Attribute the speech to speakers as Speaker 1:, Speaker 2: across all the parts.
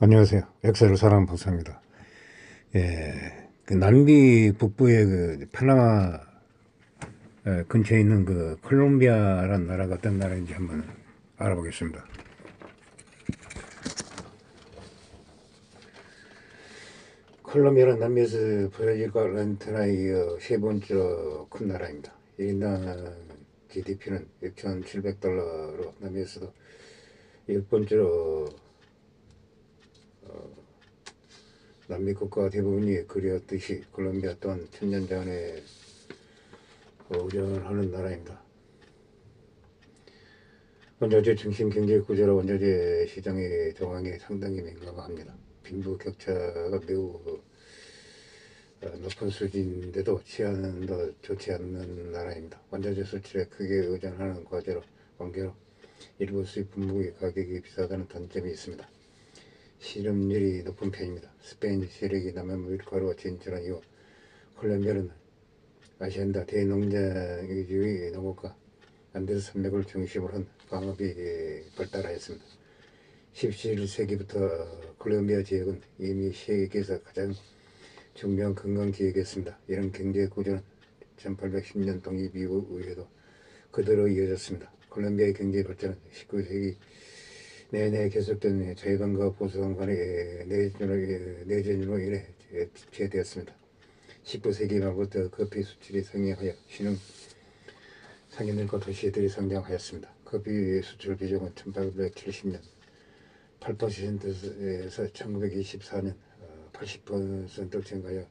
Speaker 1: 안녕하세요. 역사를 사랑하는 박사입니다. 그 남미 북부의 그 파나마 근처에 있는 그 콜롬비아라는 나라가 어떤 나라인지 한번 알아보겠습니다. 콜롬비아는 남미에서 브라질과 아르헨티나에 이어 세 번째로 큰 나라입니다. 인당 GDP는 6,700달러로 남미에서도 열 번째로 남미 국가 대부분이 그리웠듯이 콜롬비아 또한 천년 전에 의존하는 나라입니다. 원자재 중심 경제 구조라 원자재 시장의 정황이 상당히 민감합니다. 빈부 격차가 매우 높은 수준인데도 치안은 더 좋지 않는 나라입니다. 원자재 수출에 크게 의존하는 과제로 관계로 일부 수입 분무기 가격이 비싸다는 단점이 있습니다. 실업률이 높은 편입니다. 스페인 세력이 남아메리카로 진출한 이후 콜롬비아는 아시안다 대농장 위주의 농업과 안데스 산맥을 중심으로 한 광업이 발달하였습니다. 17세기부터 콜롬비아 지역은 이미 세계에서 가장 중요한 관광지역이었습니다. 이런 경제 구조는 1810년 독립 이후에도 그대로 이어졌습니다. 콜롬비아의 경제 발전은 19세기 내내 계속된 자유당과 보수당 간의 내전으로 인해 주체되었습니다. 19세기 말부터 커피 수출이 성행하여 신흥 상인들과 도시들이 성장하였습니다. 커피 수출 비중은 1870년 8%에서 1924년 80% 증가하여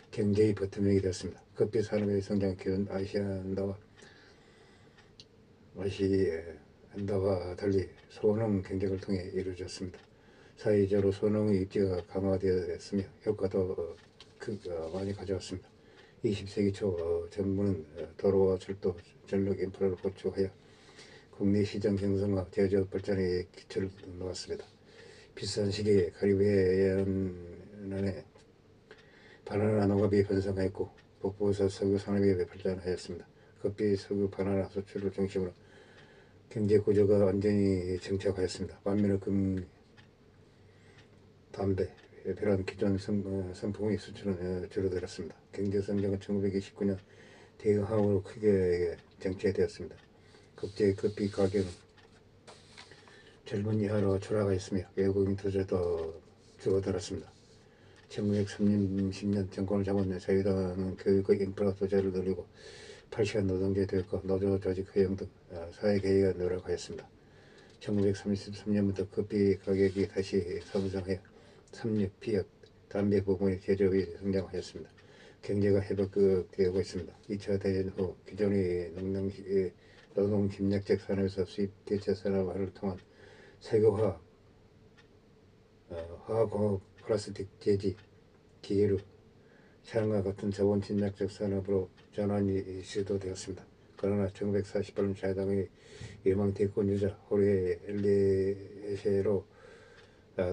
Speaker 1: 경제의 버팀목이 되었습니다. 커피 산업의 성장 기준 아시안다와 달리 소농 경쟁을 통해 이루어졌습니다. 사회적으로 소농의 입지가 강화되었으며 효과도 많이 가져왔습니다. 20세기 초 정부는 도로와 철도, 전력 인프라를 구축하여 국내 시장 형성과 제조업 발전에 기초를 놓았습니다. 비슷한 시기에 카리브해안에 바나나 농업이 번성하였고 북부에서 석유 산업이 발전하였습니다. 커피, 석유, 바나나 수출을 중심으로 경제 구조가 완전히 정착하였습니다. 반면에 담배, 별한 기존 상품의 수출은 줄어들었습니다. 경제 성장은 1929년 대응항으로 크게 정체되었습니다. 국제 커피 가격은 젊은 이하로 추락하였으며 외국인 투자도 줄어들었습니다. 1930년 정권을 잡은 자유당은 교육과 인프라 투자를 늘리고 8시간 노동제 도입과 노조 조직 허용 등 사회개혁에 노력하였습니다. 1933년부터 커피 가격이 다시 상승하여 삼립, 피약, 담배 부분의 제조업이 성장하였습니다. 경제가 회복되고 있습니다. 2차 대전 후 기존의 노동 집약적 산업에서 수입 대체 산업화를 통한 세계화, 화학공업, 플라스틱, 제지, 기계류, 샤과 같은 자본 집약적 산업으로 전환이 시도되었습니다. 그러나 1948년 자유당의 유망 대권주자 호르헤 엘리에세로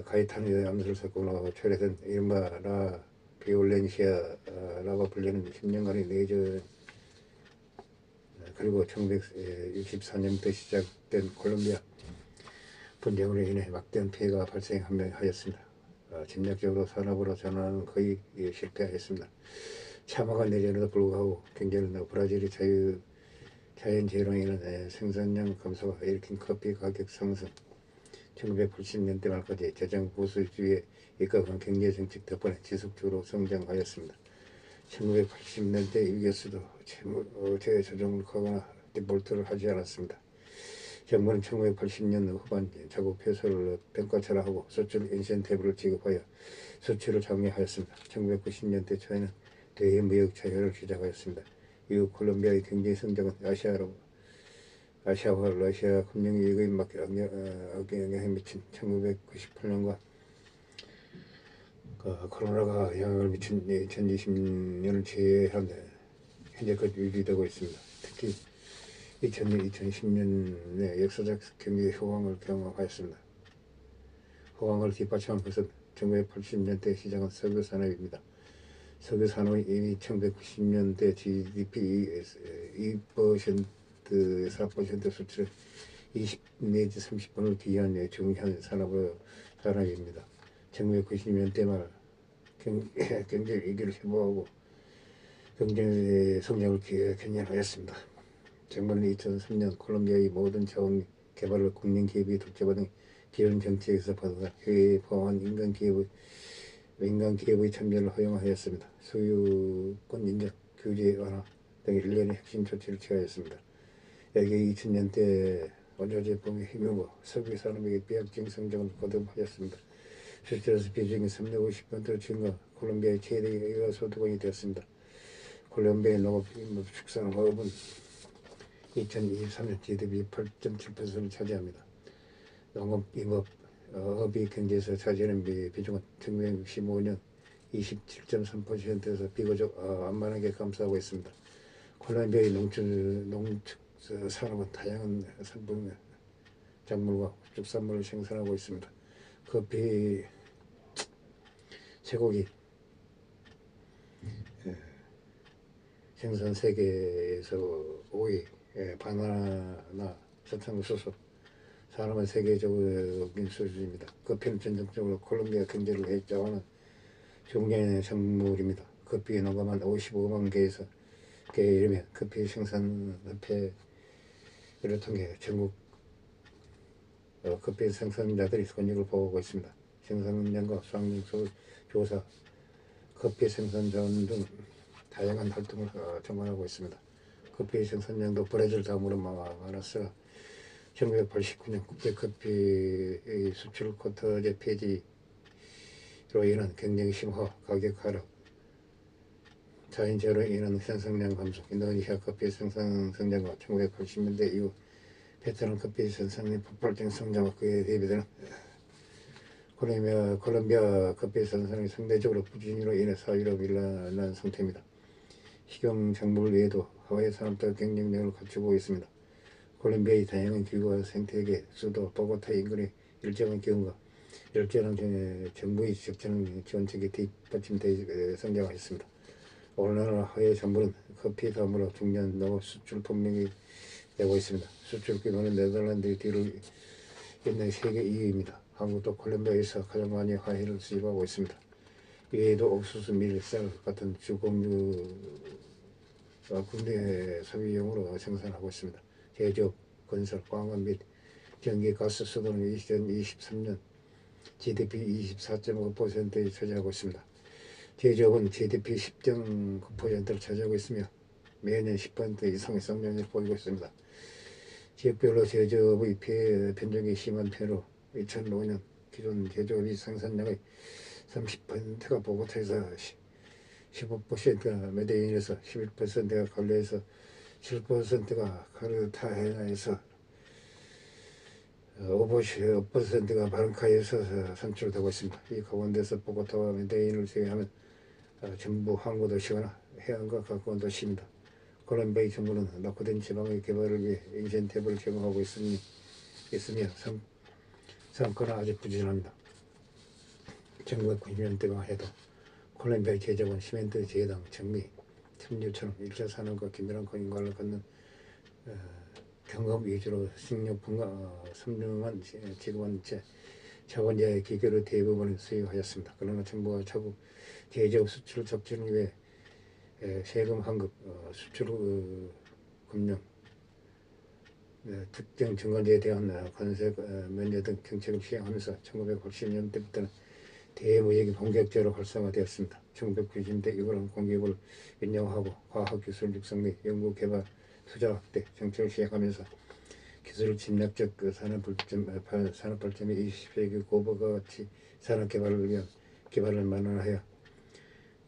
Speaker 1: 가이타노 암살 사건으로 철회된 이른바 라 비올렌시아라고 불리는 10년간의 내전 그리고 1964년부터 시작된 콜롬비아 분쟁으로 인해 막대한 피해가 발생하였습니다. 침략적으로 산업으로 전환은 거의 실패하였습니다. 참혹한 내전에도 불구하고 경제는 브라질의 자연재해로 인한 생산량 감소가 일으킨 커피 가격 상승, 1980년대 말까지 재정 보수주의에 입각한 경제정책 덕분에 지속적으로 성장하였습니다. 1980년대 위기에서도 재조정을 하거나 디폴트를 하지 않았습니다. 정부는 1980년 후반 자국 폐쇄를 평가철하고 수출 인센티브를 지급하여 수출을 장려하였습니다. 1990년대 초에는 대외 무역 자유를 시작하였습니다. 이후 콜롬비아의 경제 성장은 아시아와 러시아 금융위기에 악영향을 미친 1998년과 코로나가 영향을 미친 2020년을 제외한 현재까지 유지되고 있습니다. 특히 2000년, 2010년에 역사적 경제 호황을 경험하였습니다. 호황을 뒷받침한 것은 1980년대 시작한 석유 산업입니다. 석유 산업이 이미 1990년대 GDP 2% 4% 수출에 20 내지 30%를 기여한 중요한 산업입니다. 1990년대 말 경제 위기를 회복하고 경제 성장을 견인하였습니다. 정부는 2003년 콜롬비아의 모든 자원 개발을 국민 기업이 독자받은 기존 정책에서 벗어나 해외에 포함한 민간 기업의 참여를 허용하였습니다. 소유권 인정, 규제 완화 등 일련의 핵심 조치를 취하였습니다. 여기에 2000년대 원자재봉에 힘입어 석유 산업의 비약적인 성장을 거듭하였습니다. 실제로서 비중이 350% 증가, 콜롬비아의 최대 의회 소득원이 되었습니다. 콜롬비아의 농업, 축산업은 2023년 GDP 8.7%를 차지합니다. 농업, 임업, 업이 경제에서 차지하는 비중은 1965년 27.3%에서 비교적 완만하게 감소하고 있습니다. 콜롬비아의 농축 산업은 다양한 상품, 작물과 축산물을 생산하고 있습니다. 커피, 쇠고기 생산 세계에서 5위, 바나나, 사탕수수 산업은 세계적인 수준입니다. 커피는 전통적으로 콜롬비아 경제를 해자하는 중요한 작물입니다. 커피 농가만 55만 개에서 이르며 커피 생산협회를 통해 전국 커피 생산자들이 권익을 보호하고 있습니다. 생산량과 수확량 조사, 커피 생산 자원 등 다양한 활동을 전관하고 있습니다. 커피 생산량도 브라질 다음으로 많았어 1989년 국제커피의 수출 쿼터제 폐지로 인한 경쟁 심화, 가격 하락, 자연재해로 인한 생산량 감소, 인도네시아 커피 생산 성장과 1980년대 이후 베트남 커피 생산의 폭발적인 성장과 그에 대비되는 콜롬비아 커피 생산이 상대적으로 부진으로 인해 사회로 밀려난 상태입니다. 식용 작물 외에도 하와이 산업도 경쟁력을 갖추고 있습니다. 콜롬비아의 다양한 기후와 생태계, 수도 보고타 인근의 일정한 기온과 일정한 정부의 적절한 지원책이 뒷받침되어 성장하였습니다. 오늘날 하와이 정부는 커피 다음으로 중요한 농업 수출 동맹이 되고 있습니다. 수출 규모는 네덜란드 뒤를 잇는 세계 2위입니다. 한국도 콜롬비아에서 가장 많이 하와이를 수입하고 있습니다. 이외에도 옥수수, 밀, 쌀 같은 주공유 국내 소비용으로 생산하고 있습니다. 제조업, 건설, 광원 및 전기, 가스, 수도는 2023년 GDP 24.5%를 차지하고 있습니다. 제조업은 GDP 10.9%를 차지하고 있으며 매년 10% 이상의 성장을 보이고 있습니다. 지역별로 제조업의 변동이 심한 편으로 2005년 기존 제조업의 생산량의 30%가 보고타에서 15%가 메데인에서 11%가 갈레에서 7%가 카르타헤나에서 5%가 바랑카에서 산출되고 있습니다. 이 가운데서 보고타와 메데인을 제외하면 전부 항구 도시거나 해안과 가까운 도시입니다. 콜롬비아 정부는 낙후된 지방의 개발을 위해 인센티브를 제공하고 있으며 성과는 아직 부진합니다. 1990년대만 해도 콜롬비아 제조업은 시멘트, 제당, 정미, 첨유처럼 1차 산업과 긴밀한 관계를 갖는 경업 위주로 식료품과 섬유만 지급한 채 자본자의 기계로 대부분을 수입하였습니다. 그러나 정부가 차후 제조업 수출 촉진을 위해 세금 환급, 수출 금융, 특정 증권제에 대한 관세 면제 등 정책을 시행하면서 1980년대부터는 대무역이 본격적으로 활성화되었습니다. 1990년대 이후로는 공기업을 운영하고 과학기술 육성 및 연구개발, 투자 확대 정책을 시행하면서 기술 침략적 산업 발전의 20세기 고부가 가치 산업 개발을 위한 개발을 마련하여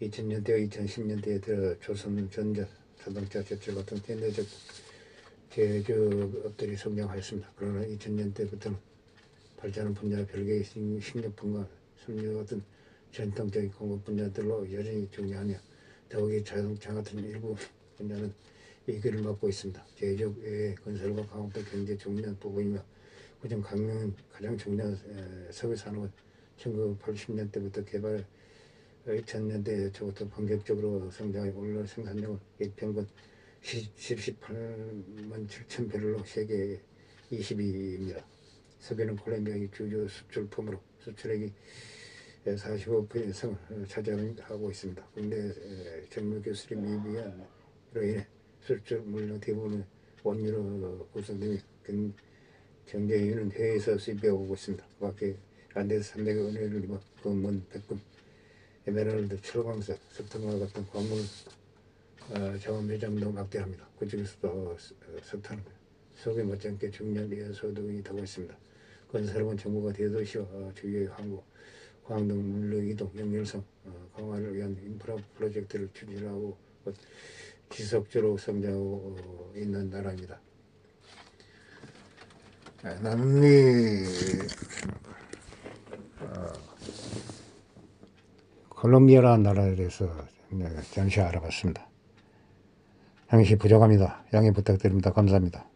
Speaker 1: 2000년대와 2010년대에 들어 조선전자, 자동차 제철 같은 현대적 제조업들이 성장하였습니다. 그러나 2000년대부터는 발전한 분야 별개의 식료품과 섬유 같은 전통적인 공급 분야들로 여전히 중요하며 더욱이 자동차 같은 일부 분야는 위기를 맞고 있습니다. 제조업 외에 건설과 광업도 경제 중요한 부분이며 그중 가장 중요한 석유 산업은 1980년대부터 개발 2000년대 초부터 본격적으로 성장해 오늘날 생산량은 평균 78만 7천 배럴로 세계 20위입니다. 석유는 콜롬비아의 주요 수출품으로 수출액이 45% 이상을 차지하고 있습니다. 국내 정밀 교수림 미비로 인해 수출 물량 대부분은 원유로 구성되며 경제 이유는 해외에서 수입해 오고 있습니다. 그 밖에 안돼서 300의 은혜를 입어 금은, 백금, 에메랄드, 철광석, 석탄과 같은 광물 자원 매장도 막대합니다. 그중에서도 석탄은 석에 못지않게 중요한 예소득이 되고 있습니다. 건설은 정부가 대도시와 주요의 항구, 광등 물류 이동, 연결성 강화를 위한 인프라 프로젝트를 추진하고 지속적으로 성장하고 있는 나라입니다. 남미 콜롬비아라는 나라에 대해서 잠시 알아봤습니다. 양식 부족합니다. 양해 부탁드립니다. 감사합니다.